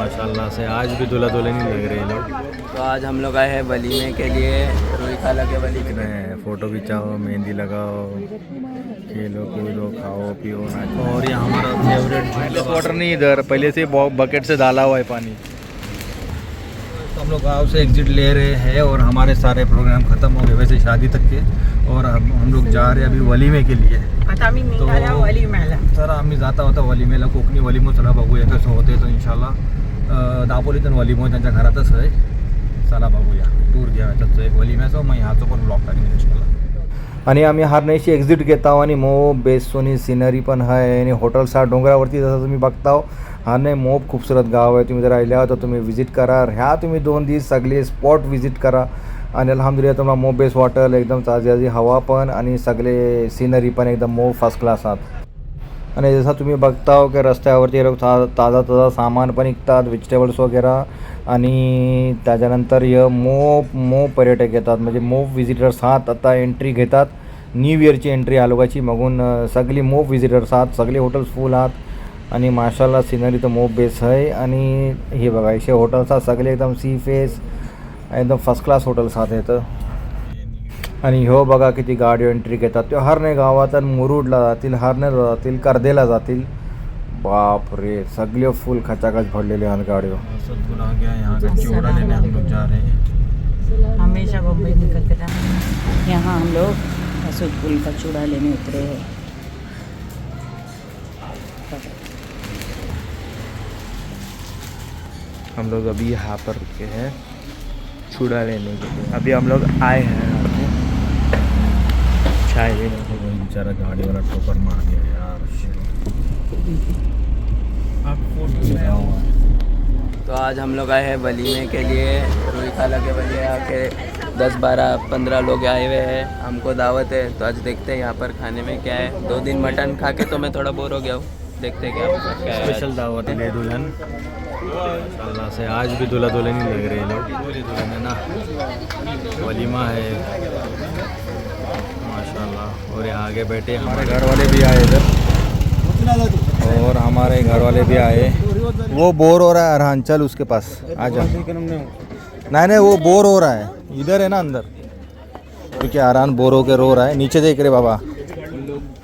माशाल्लाह से आज भी दूल्हा दुल्हन ही लग रहे हैं लोग। तो आज हम लोग आए हैं वलीमे के लिए, रूही खाला के वलीमे में फ़ोटो खिंचाओ, मेहंदी लगाओ, खेलो कूदो, खाओ पियो नाचो। और ये हमारा फेवरेट वाटर नहीं, इधर पहले से बकेट से डाला हुआ है पानी। तो हम लोग गाँव से एग्जिट ले रहे हैं और हमारे सारे प्रोग्राम ख़त्म हो गए वैसे शादी तक के, और हम लोग जा रहे हैं अभी वलीमे के लिए। आता मी निघाल्या वलीमेला. तर आम्ही जाता होता वलीमेला, कोकणी वलीमो. चला बघूया कसं होते. तो इंशाल्लाह दापोलीतून वलीमो त्यांच्या घरातच आहे. चला बघूया, टूर घ्या त्याचं एक वलीम्याचं, मग ह्याचं पण ब्लॉग टाकेन इंशाल्लाह. आणि आम्ही हारनेशी एक्झिट घेत आहोत आणि मोब बेसोनी सिनरी पण आहे आणि हॉटेल्स डोंगरावरती जसं तुम्ही बघताव. हारणे मोब खूबसूरत गाव आहे. तुम्ही जर आल्या तर तुम्ही विजिट करा. ह्या तुम्ही 2 दिवस सगळे स्पॉट विजिट करा आणि अल्हम्दुलिल्लाह तुम्हाला मोब बेस हॉटेल एकदम ताजी हवा पण आणि सगळे सिनरी पण एकदम मोब फर्स्ट क्लास आहात. आणि जसं तुम्ही बघताव की रस्त्यावरती लोक ताजा सामान पण विकतात, व्हेजिटेबल्स वगैरे. आणि त्याच्यानंतर मोब पर्यटक येतात, म्हणजे मोब विजिटर्स आहात. आता एंट्री घेतात, न्यू इयरची एंट्री आलोगाची मागून सगळी मोब विजिटर्स आहात. सगळे हॉटेल्स फुल आहात आणि माशाल्लाह सिनरी तर मोब बेस आहे. आणि हे बघा इशे हॉटेल्स आहात सगळे एकदम सी फेस, एकदम फर्स्ट क्लास हॉटेल्स आहात इथं. आणि हो बघा किती गाडी एंट्री घेतात. ते हरणे गावात मुरुडला जातील, हरणे जातील, कर्देला जातील. बाप रे, सगळे फुल खचाखच भरलेले आहेत गाड़ियों. हमेशा बम्बई निकलते रहे. यहाँ हम लोग असुद पुल का चूड़ा लेने उतरे हैं. हम लोग अभी यहाँ पर रुके हैं चूड़ा लेने के लिए. अभी हम लोग आए हैं यहाँ पे चाय लेने के लिए. बेचारा गाड़ी वाला ठोकर मार गया यार. तो आज हम लोग आए हैं वलीमे के लिए, रूही खाला के वलीमे. आके 10, 12, 15 लोग आए हुए हैं. हमको दावत है तो आज देखते हैं यहाँ पर खाने में क्या है. 2 दिन मटन खा के तो मैं थोड़ा बोर हो गया हूँ. देखते हैं क्या है. स्पेशल दावत है दुल्हन माशाल्लाह से. आज भी दूल्हा दुल्हन ही लग रहे हैं लोग. पूरी दुल्हन है ना, वलीमा है माशाल्लाह. और यहाँ आगे बैठे हमारे घर वाले भी आए इधर, और हमारे घर वाले भी आए. वो बोर हो रहा है अरहान, चल उसके पास आ जा. नहीं वो बोर हो रहा है, इधर है ना अंदर, क्योंकि अरहान बोर हो के रो रहा है. नीचे देख रहे बाबा,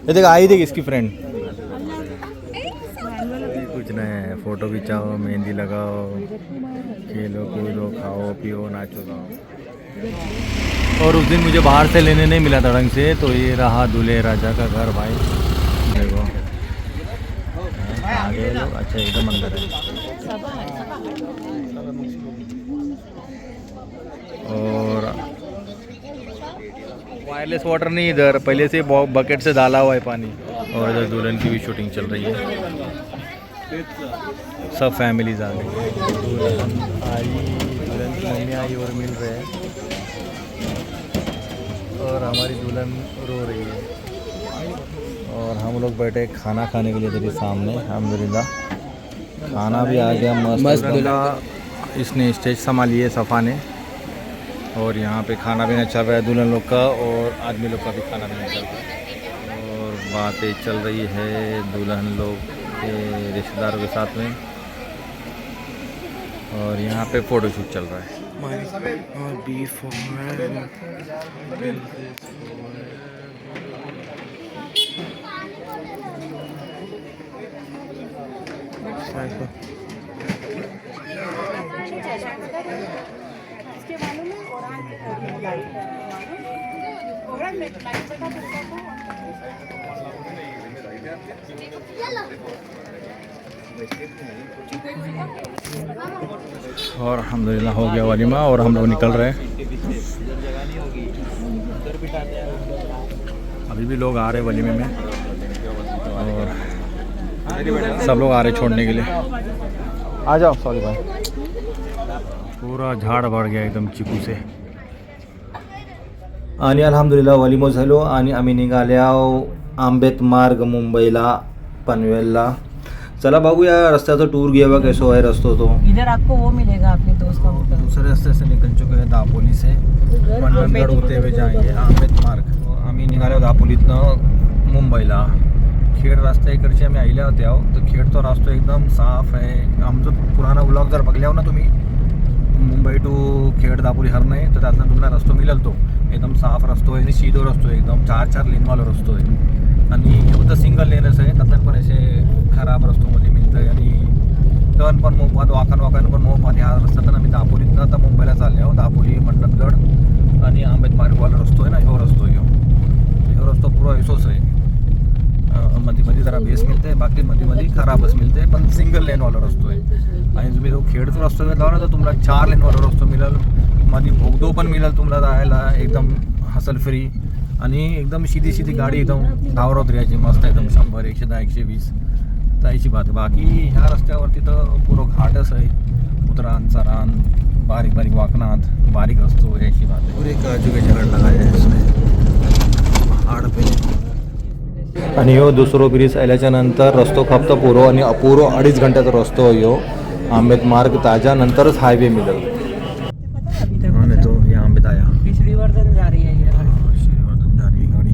ये देख आई देख इसकी फ्रेंड. कुछ नहीं, फ़ोटो खिंचाओ, मेहंदी लगाओ, खेलो कूदो, खाओ पियो नाचो गाओ. और उस दिन मुझे बाहर से लेने नहीं मिला था ढंग से, तो ये रहा दूल्हे राजा का घर भाई. देखो आगे लोग, अच्छा एकदम अंदर है. और वायरलेस वाटर नहीं, इधर पहले से बकेट से डाला हुआ है पानी. और इधर दुल्हन की भी शूटिंग चल रही है. सब फैमिलीज आ गई. दुल्हन आई, दुल्हन की मम्मी आई और मिल रहे हैं, और हमारी दुल्हन रो रही है. और हम लोग बैठे खाना खाने के लिए तेरे सामने. अल्हम्दुलिल्लाह खाना भी आ गया मस्त. इसने स्टेज संभाली है सफ़ा ने, और यहाँ पे खाना पीना चल रहा है दुल्हन लोग का, और आदमी लोग का भी खाना पीना चल रहा है. और बातें चल रही है दुल्हन लोग के रिश्तेदारों के साथ में. और यहाँ पे फ़ोटोशूट चल रहा है. और अल्हम्दुलिल्लाह हो गया वलीमा, और हम लोग निकल रहे हैं. अभी भी लोग आ रहे हैं वलीमे में, और सब लोग आ रहे छोड़ने के लिए. आ जाओ. सॉरी भाई, पूरा झाड भर गया एकदम चिकू से. आणि अल्हम्दुलिल्लाह वलीमो झालो आणि आम्ही निघाल्या आंबेत मार्ग मुंबईला पनवेलला. चला बघूया रस्त्याचा टूर घेऊया कैसो आहे रस्तो तो. इधर आपको वो मिलेगा अपने दोस्त का होटल. दूसरे रास्ते से निकल चुके हैं दापोली से, मंडनगड होते हुए जाएंगे आंबेत मार्ग. आम्ही निघालो दापोलीतनं मुंबईला. खेड रस्ता इकडचे आम्ही आयल्या होत्या हो. तर खेडचा रस्तो एकदम साफ आहे. आमचं पुराणा ब्लॉग जर बघल्यावर ना तुम्ही मुंबई टू खेड दापोली हरणं तर त्यातनं तुम्हाला रस्तो मिळेल. तो एकदम साफ रस्तो आहे आणि सीधो रस्तो आहे, एकदम 4 लेनवाला रस्तो आहे. आणि फक्त सिंगल लेनच आहे, त्यातनं पण असे खराब रस्तोमध्ये मिळतं आहे. आणि टर्न पण मोफत, वाकण पण मोफत. ह्या रस्त्यातून आम्ही दापोलीतनं आता मुंबईला चालले आहो. दापोली, मंडपगड आणि आंबेडकरवाला रस्तो आहे ना, ह्यो रस्तो ह्यो रस्तो पुरा ऐसोच आहे. मध्ये जरा बेस मिळते, बाकी मध्ये खराबच मिळते, पण सिंगल लेनवाला रस्तो आहे. आणि तुम्ही जो खेडचा रस्तो घेतला ना तर तुम्हाला 4 लेनवाला रस्तो मिळेल. मध्ये भोगदो पण मिळेल तुम्हाला जायला, एकदम हसल फ्री. आणि एकदम सीधी गाडी एकदम धावत राहायची मस्त, एकदम 100, 110, 120 जायची बात. बाकी ह्या रस्त्यावरती तर पुरं घाटच आहे, उतरान चरान, बारीक वाकनात, बारीक रस्तो आहे, अशी बात आहे. पुरे काजू के झाड लगाए पहाड पे. आणि ह्यो दुसरो ब्रिज आल्याच्या नंतर रस्तो फक्त पुरो आणि अपुरो 2.5 घंट्याचा रस्तो ह्यो. आंबेत मार्ग ताजा नंतरच हायवे मिळेल. आणि तो या आंबेत आया श्रीवर्धन जा रही है ये गाड़ी। श्रीवर्धन जा रही गाड़ी.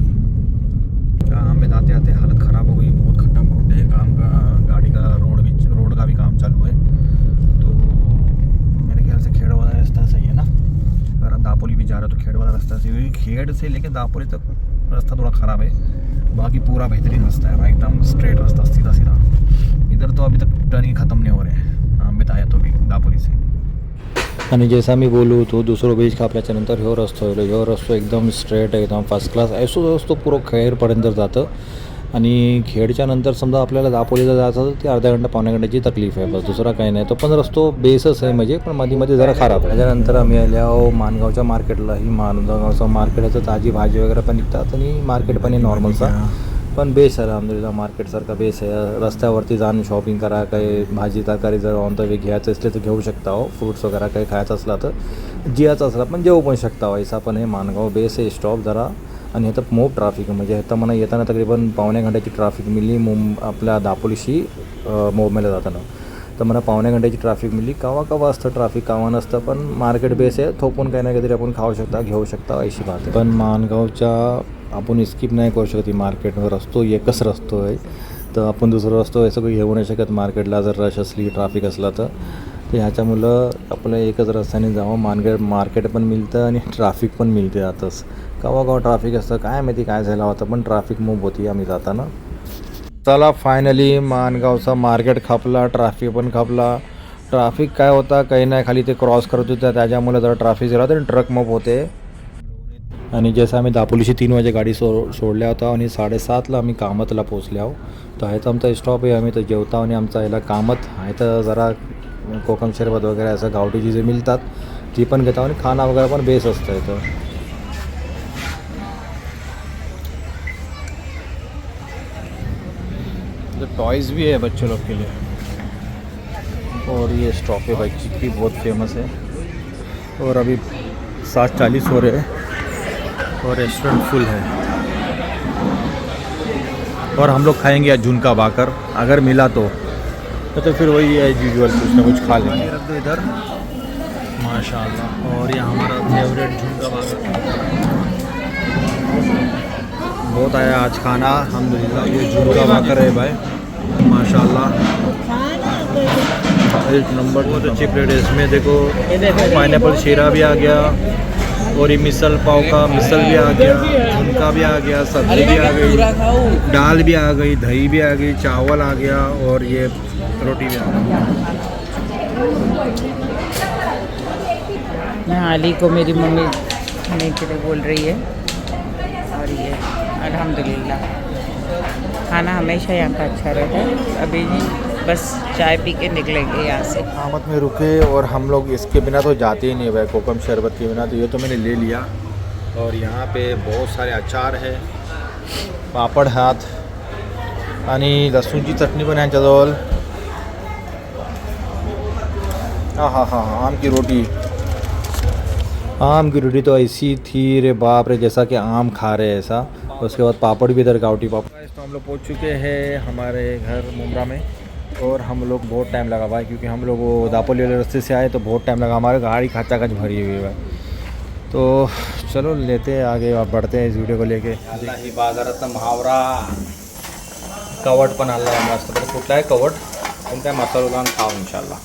आंबेत आते हालत ख़राब हो गई, बहुत खड्डा खोटे है, काम का गाड़ी का रोड का भी काम चालू है. तो मेरे ख्याल से खेड़ वाला रास्ता सही है ना. अगर आप दापोली भी जा रहे हो तो खेड़ वाला रास्ता सही है. खेड़ से लेके दापोली तक रास्ता थोड़ा ख़राब है, बाकी पूरा बेहतरीन रास्ता है भाई, एकदम स्ट्रेट रास्ता, सीधा. इधर तो अभी तक टर्न ही ख़त्म नहीं हो रहे हैं. आंबेत आया तो भी दापोली से. आणि जैसा मी बोलू तो दुसरो ब्रिज कापल्याच्या नंतर ह्यो रस्तो एकदम स्ट्रेट आहे, एकदम फर्स्ट क्लास. ऐसो रस्तो पुरो खेडपर्यंत जातं. आणि खेडच्या नंतर समजा आपल्याला दापोलीला जायचं तर ते अर्धा घंटा पावणे घंट्याची तकलीफ आहे, बस दुसरा काही नाही. तो पण रस्तो बेसच आहे म्हणजे, पण मध्ये जरा खराब आहे. त्याच्यानंतर आम्ही आल्या माणगावच्या मार्केटला. ही माणगावचं मार्केटाचं ताजी भाजी वगैरे पण निघतात आणि मार्केट पण आहे नॉर्मलचा, पण बेस आहे अलहमदुलिल्लाह. मार्केटसारखा बेस आहे. रस्त्यावरती जाऊन शॉपिंग करा, काही भाजी तरकारी जर ऑन द वे घ्यायचं असले तर घेऊ शकता हो. फ्रूट्स वगैरे काही खायचं असला तर जियाचं असला पण जेवू पण शकता हो. ऐसा पण हे माणगाव बेस आहे स्टॉप जरा. आणि हे तर मोप ट्रॅफिक म्हणजे हे तर मला येताना तकरीबन पावणे घंट्याची ट्रॅफिक मिळली आपल्या दापोलीशी मुंबईला जाताना. तर मला पावणे घंट्याची ट्रॅफिक मिळली. कवा असतं ट्रॅफिक, कवा नसतं, पण मार्केट बेस आहे. थोपून काही ना काहीतरी आपण खाऊ शकता, घेऊ शकता, अशी बात आहे. पण माणगावच्या आपण स्किप नाही करू शकत. मार्केटवर रस्तो एकच रस्तो आहे, तर आपण दुसरा रस्तो हे सगळं घेऊ नाही शकत मार्केटला. जर रश असली, ट्रॅफिक असला तर ह्याच्यामुळं आपलं एकच रस्त्याने जावं. मार्केट पण मिळतं आणि ट्रॅफिक पण मिळते. आताच कवा ट्रॅफिक असतं काय माहिती काय झालं होतं, पण ट्रॅफिक मूव होती आम्ही जाताना. चला फायनली माणगावचा मार्केट खपला, ट्रॅफिक पण खपला. ट्रॅफिक काय होता काही नाही, खाली ते क्रॉस करत होतं त्याच्यामुळे जरा ट्रॅफिक झाला तर ट्रक मूव होते. आणि जसं आम्ही दापोलीची 3 वाजे गाडी सोडल्या होता आणि 7:30ला आम्ही कामतला पोचल्या आहो. तर ह्याचा आमचा स्टॉप आहे. आम्ही तर जेवता आणि आमचा ह्याला कामत आहे तर जरा कोकम शरबत वगैरे असं गावठी चीजे मिळतात ती पण घेता आणि खाना वगैरे पण बेस असतं इथं. टॉयज़ भी है बच्चों लोग के लिए. और ये स्टॉप है भाई की बहुत फेमस है. और अभी 7:40 हो रहे हैं और रेस्टोरेंट फुल है. और हम लोग खाएंगे आज झुनका भाकर, अगर मिला तो फिर वही एज यूजुअल कुछ ना कुछ खा लेंगे. रख दो इधर माशाल्लाह. और ये हमारा फेवरेट झुनका भाकर. बहुत आया आज खाना अल्हम्दुलिल्लाह. ये झुनका भाकर है भाई माशाल्लाह, एक नंबर. बहुत अच्छी प्लेट है. इसमें देखो पाइनएप्पल शीरा भी आ गया और ये मिसल पाव का मिसल भी आ गया, झुनका भी आ गया, सब्जी भी आ गई, दाल भी आ गई, दही भी आ गई, चावल आ गया और ये रोटी भी आ गई. यहाँ अली को मेरी मम्मी खाने के लिए बोल रही है. और ये अल्हम्दुलिल्लाह खाना हमेशा यहाँ का अच्छा रहता है. अभी बस चाय पी के निकलेंगे यहाँ से. कामत में रुके और हम लोग इसके बिना तो जाते ही नहीं भाई, कोकम शरबत के बिना. तो ये तो मैंने ले लिया. और यहाँ पे बहुत सारे अचार है, पापड़ हाथ आणि लसूणची चटणी पण ह्यांच्याजवळ. हाँ आम की रोटी. आम की रोटी तो ऐसी थी रे बाप रे, जैसा कि आम खा रहे ऐसा. उसके बाद पापड़ भी इधर गावटी पापड़. तो हम लोग पहुँच चुके हैं हमारे घर मुंब्रा में. और हम लोग बहुत टाइम लगा भाई, क्योंकि हम लोग वो दापोली वाले रास्ते से आए तो बहुत टाइम लगा. हमारे गाड़ी खचाखच भरी हुई है. तो चलो लेते हैं आगे, आप बढ़ते हैं इस वीडियो को लेके. बाजारात महावरा कवट पण आला आहे मस्त. तर कुठलाही कवट कोणत्या मसाला लावून खाऊ इन्शाल्लाह.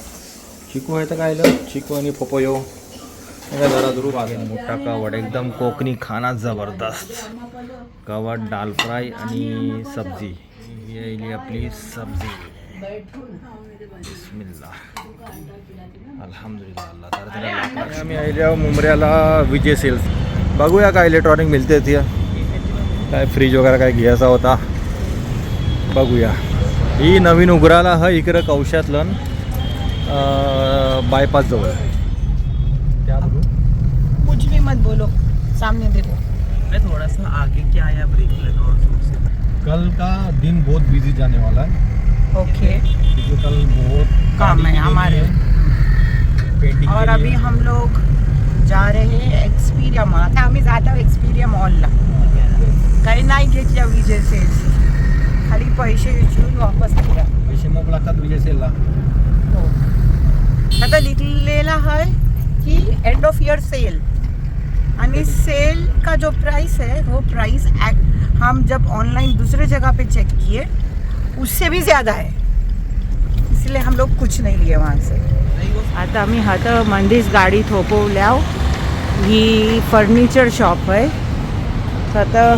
चिकू आहे तर काय चिकू आणि पोपोयो जरा जरूर आगे. मोठा कवट एकदम कोकणी खाना जबरदस्त. कवट दाल फ्राय आणि सब्जी. ही आहे आपली सब्जी. बिस्मिल्लाह अल्हम्दुलिल्लाह. अल्लाह तर आम्ही आल्या मुंबऱ्याला विजय सेल्स. बघूया काय इलेक्ट्रॉनिक मिळते ती. काय फ्रीज वगैरे काय घ्यायचा होता बघूया. ही नवीन उघडाला हा इकडं कौशातलं बायपास जवळ. क्या बोलू कुछ भी मत बोलो, सामने देखो. मैं थोड़ा सा आगे क्या आया ब्रेक लेना और कल का दिन बहुत बिजी जाने वाला है ओके. क्योंकि कल बहुत काम है हमारे. पेंटिंग और अभी हम लोग जा रहे हैं एक्सपीरिया मॉल. आता आम्ही जात आहोत एक्सपीरिया मॉलला. काही नाही घेतल्या विजय सेल्स. खाली पैसे विचारून वापस केला. पैसे मोप लागतात विजय सेलला. हो. आता लिखलेला है कि एंड ऑफ ईयर सेल. आणि सेल का जो प्राइस है वो प्राइस हम जब ऑनलाइन दूसरे जगह पे चेक किए उससे भी ज़्यादा है. इसलिए हम लोग कुछ नहीं लिए वहाँ से. आता आम्ही हात मंदीच गाडी थोपवल्या. ही फर्निचर शॉप आहे. तर आता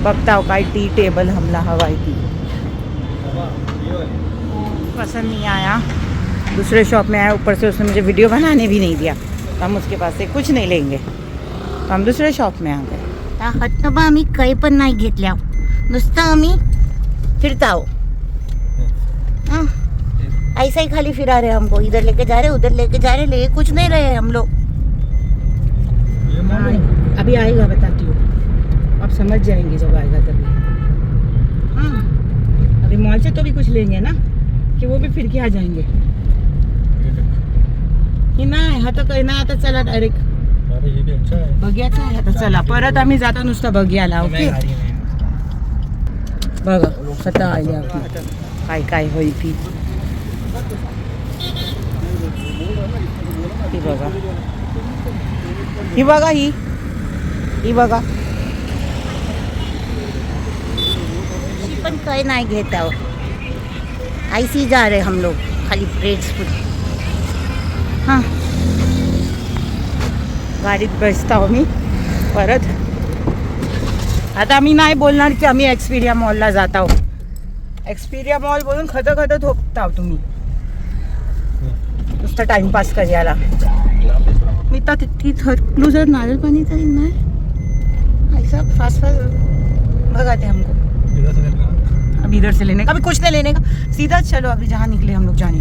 बघता काय टी टेबल हमला हवा है. ती पसंद नहीं आया. दूसरे शॉप में आया. ऊपर से उसने मुझे वीडियो बनाने भी नहीं दिया. तो हम उसके पास से कुछ नहीं लेंगे. तो हम दूसरे शॉप में आ गए. हट्टबा आम्ही काही पण नाही घेतल्या. नुसतं आम्ही फिरता हो. ऐसा ही खाली फिरा रहे हमको. इधर लेके जा रहे उधर लेके जा रहे. ले कुछ नहीं रहे हम लोग. अभी आएगा बताती हूँ. आप समझ जाएंगे जब आएगा तभी. अभी मॉल से तो भी कुछ लेंगे ना कि वो भी फिर के आ जाएंगे. हे नाही हा तर काही नाही. आता चला डायरेक्ट अरे ये भी अच्छा है. बघ्याचं आहे. आता चला परत आम्ही जाता नुसतं बघ्याला. ओके बघा स्वतः आली आपली. काय काय होई ती. ही बघा ही बघा ही बघा. पण काही नाही घेत आहो. ऐसी जा रहे हम लोग खाली प्लेट्स फूड. हां गाडीत बसता हो मी परत. आता आम्ही नाही बोलणार की आम्ही एक्सपीरिया मॉलला जात आहो. एक्सपीरिया मॉल बोलून खतं थोपता हो तुम्ही नुसतं टाइमपास करायला. मी तर तिथं जर नारळ पाणी तरी नाही. ऐसा फास्ट भगा थे हमको. अभी इधर से लेने का. अभी कुछ नहीं लेने का. सीधा चलो अभी जहाँ निकले हम लोग जाने.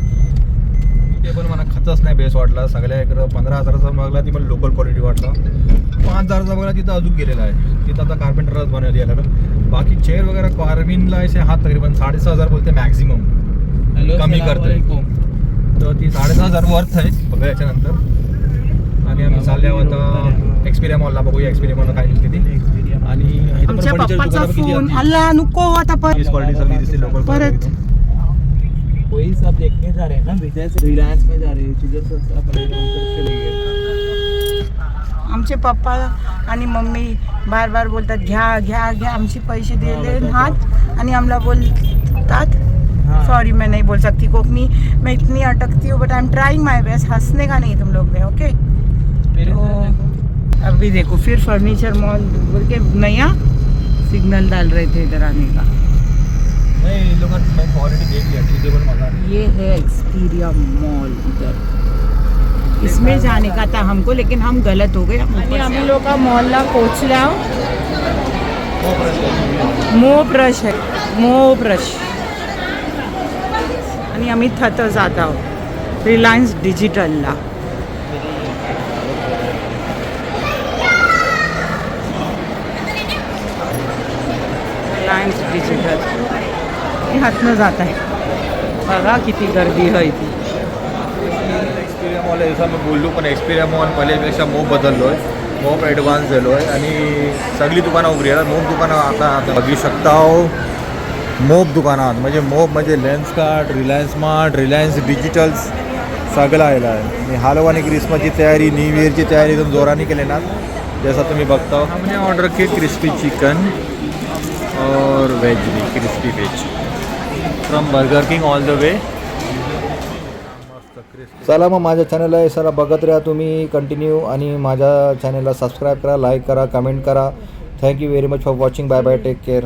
टेबल मला खतच नाही बेस वाटला. सगळ्या इकडं 15,000चा मागला. ती मला लोकल क्वालिटी वाटला. 5,000चा बघला तिथं अजून गेलेला आहे. तिथं आता कार्पेंटरच बनवली याला. बाकी चेअर वगैरे कार्विनला ऐसे हात तकरीबन 6,500 बोलते मॅक्झिमम. कमी करते. तर ती 6,500 वर्थ आहे बघा याच्यानंतर. आणि आम्ही चालल्यावर आता एक्सपीरिया मॉलला बघूया. एक्सपीरिया मॉलला काय निघते ती. आणि आमच्या पप्पाचा फोन आला. नको आता परत वही सब देखने जा रहे हैं ना. विजय से रिलायंस में जा रहे हैं. चीज़ें सस्ता पड़ेगा उधर चलेंगे. आमचे पप्पा आणि मम्मी बार बार बोलतात घ्या घ्या घ्या. आमचे पैसे दिले हाथ आणि आम्हाला बोलतात. सॉरी मैं नहीं बोल सकती कोकनी. मैं इतनी अटकती हूँ but I am trying my best. हंसने का नहीं तुम लोग ने. ओके तो अभी देखो फिर फर्नीचर मॉल बोल के नया सिग्नल डाल रहे थे इधर आने का. नहीं लोग क्वालिटी देख लिया. टी टेबल मजा. ये है एक्सपीरिया मॉल इधर. इसमें जाने का था हमको लेकिन हम गलत हो गए. आणि आम्ही लोक मॉलला पोचल्या. मोब्रश आहे मोब्रश. आणि आम्ही थत जात आहोत रिलायन्स डिजिटलला. रिलायन्स डिजिटल हे हातनं जात आहे. बघा किती गर्दी आहे ती. एक्सपीरिया मॉल आहे जसं मी बोललो. पण एक्सपीरिया मॉल पहिल्यापेक्षा मोप बदललो आहे. मोप ॲडव्हान्स झालो आहे. आणि सगळी दुकानं उघडी आहेत. मोप दुकानं आता बघू शकता हो. मोप दुकानात म्हणजे मोप म्हणजे Lenskart, Reliance smart, Reliance digitals सगळं आलेलं आहे. आणि हॅलोवीन क्रिसमसची तयारी, न्यू इयरची तयारी एकदम जोराने केली ना. जसं तुम्ही बघता. हमने ऑर्डर की क्रिस्पी चिकन. और वेज भी crispy veg from burger king all the way. चला मग माझ्या चॅनलला हे सारा बघत राहा तुम्ही कंटिन्यू आणि माझ्या चॅनलला सबस्क्राईब करा, लाईक करा, कमेंट करा. Thank you very much for watching. Bye bye, take care.